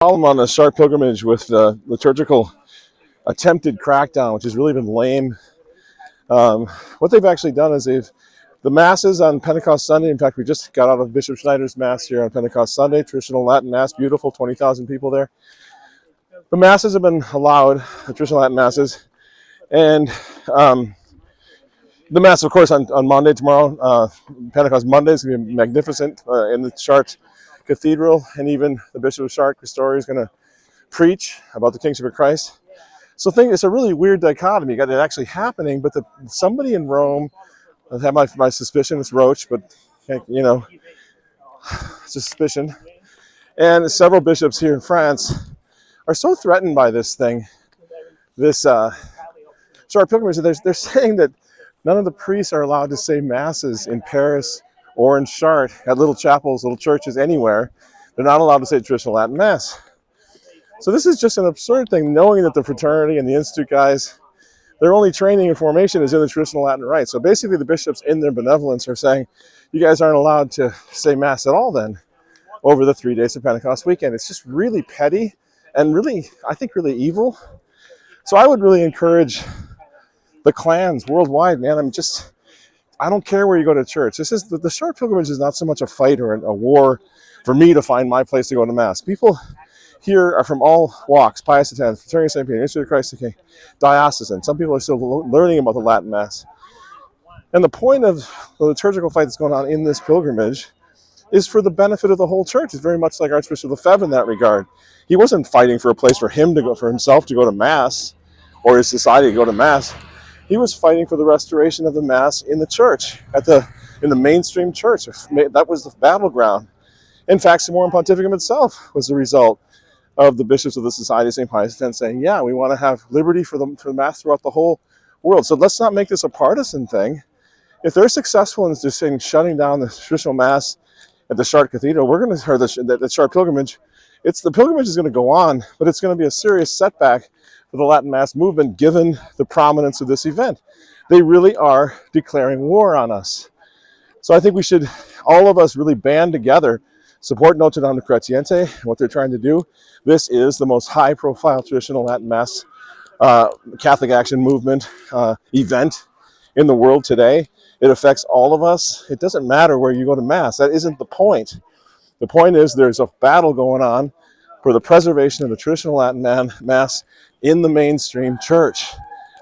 Problem on the Chartres pilgrimage with the liturgical attempted crackdown, which has really been lame. What they've actually done is the masses on Pentecost Sunday. In fact, we just got out of Bishop Schneider's mass here on Pentecost Sunday, traditional Latin mass, beautiful, 20,000 people there. The masses have been allowed, the traditional Latin masses, and the mass, of course, on Monday tomorrow, Pentecost Monday, is going to be magnificent in the Chartres Cathedral, and even the Bishop of Chartres, Christori, is going to preach about the kingship of Christ. So it's a really weird dichotomy. You got it actually happening, but somebody in Rome, I have my suspicion, it's Roche, but you know, it's a suspicion. And several bishops here in France are so threatened by this thing, this Chartres pilgrimage. They're saying that none of the priests are allowed to say masses in Paris or in Chartres at little chapels, little churches, anywhere. They're not allowed to say traditional Latin mass. So this is just an absurd thing, knowing that the fraternity and the institute guys, their only training and formation is in the traditional Latin rite. So basically the bishops in their benevolence are saying, you guys aren't allowed to say mass at all then over the 3 days of Pentecost weekend. It's just really petty and really, I think, really evil. So I would really encourage the clans worldwide, man. I don't care where you go to church. The Chartres pilgrimage is not so much a fight or a war for me to find my place to go to mass. People here are from all walks: Pius X, Fraternity of St. Peter, Institute of Christ the King, diocesan. Some people are still learning about the Latin Mass. And the point of the liturgical fight that's going on in this pilgrimage is for the benefit of the whole church. It's very much like Archbishop Lefebvre in that regard. He wasn't fighting for a place for himself to go to Mass, or his society to go to Mass. He was fighting for the restoration of the Mass in the church, in the mainstream church. That was the battleground. In fact, Summorum Pontificum itself was the result of the bishops of the Society of St. Pius X saying, yeah, we want to have liberty for the Mass throughout the whole world. So let's not make this a partisan thing. If they're successful in just shutting down the traditional Mass at the Chartres Cathedral, the Chartres pilgrimage, the pilgrimage is going to go on, but it's going to be a serious setback for the Latin Mass movement given the prominence of this event. They really are declaring war on us. So I think we should, all of us, really band together, support Notre Dame de Chrétienté and what they're trying to do. This is the most high-profile traditional Latin Mass Catholic Action Movement event in the world today. It affects all of us. It doesn't matter where you go to Mass. That isn't the point. The point is there's a battle going on for the preservation of the traditional Latin Mass in the mainstream church.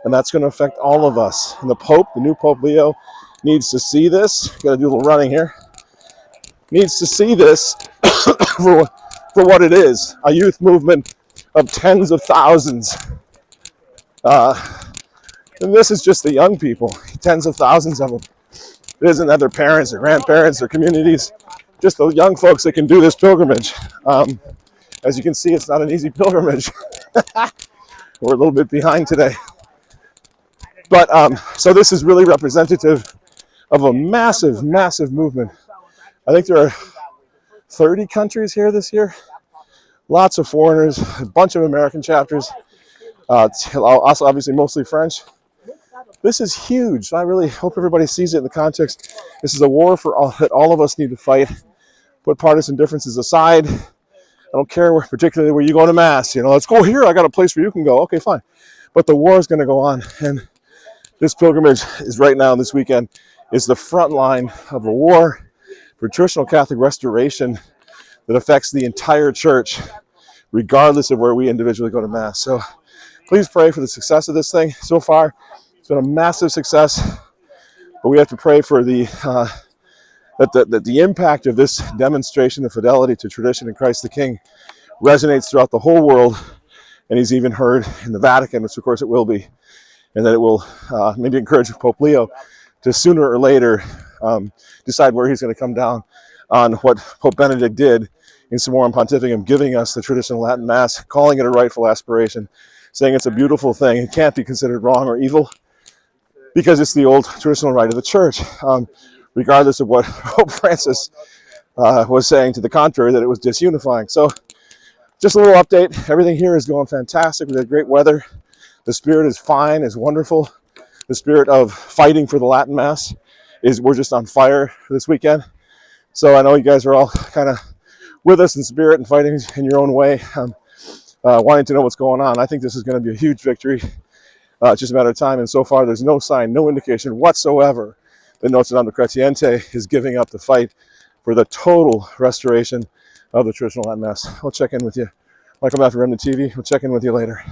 And that's going to affect all of us. And the new Pope Leo, needs to see this. Got to do a little running here. Needs to see this for what it is, a youth movement of tens of thousands. And this is just the young people, tens of thousands of them. It isn't that their parents or grandparents or communities, just the young folks that can do this pilgrimage. As you can see, it's not an easy pilgrimage. We're a little bit behind today. But so this is really representative of a massive, massive movement. I think there are 30 countries here this year. Lots of foreigners, a bunch of American chapters. Also, obviously, mostly French. This is huge. I really hope everybody sees it in the context. This is a war that all of us need to fight. Put partisan differences aside. I don't care particularly where you go to Mass. Let's go here. I got a place where you can go. Okay, fine. But the war is going to go on. And this pilgrimage is right now, this weekend, is the front line of a war for traditional Catholic restoration that affects the entire church, regardless of where we individually go to Mass. So please pray for the success of this thing. So far, it's been a massive success, but we have to pray for that the impact of this demonstration of fidelity to tradition in Christ the King resonates throughout the whole world, and he's even heard in the Vatican, which of course it will be, and that it will maybe encourage Pope Leo to sooner or later decide where he's going to come down on what Pope Benedict did in Summorum Pontificum, giving us the traditional Latin Mass, calling it a rightful aspiration, saying it's a beautiful thing. It can't be considered wrong or evil because it's the old traditional rite of the church, regardless of what Pope Francis was saying to the contrary, that it was disunifying. So just a little update. Everything here is going fantastic. We had great weather. The spirit is fine, is wonderful. The spirit of fighting for the Latin Mass we're just on fire this weekend. So I know you guys are all kind of with us in spirit and fighting in your own way, wanting to know what's going on. I think this is going to be a huge victory. It's just a matter of time, and so far there's no sign, no indication whatsoever that Notre Dame de Chrétienté is giving up the fight for the total restoration of the traditional Latin Mass. I'll check in with you. Michael Matthew, Remnant TV. We'll check in with you later.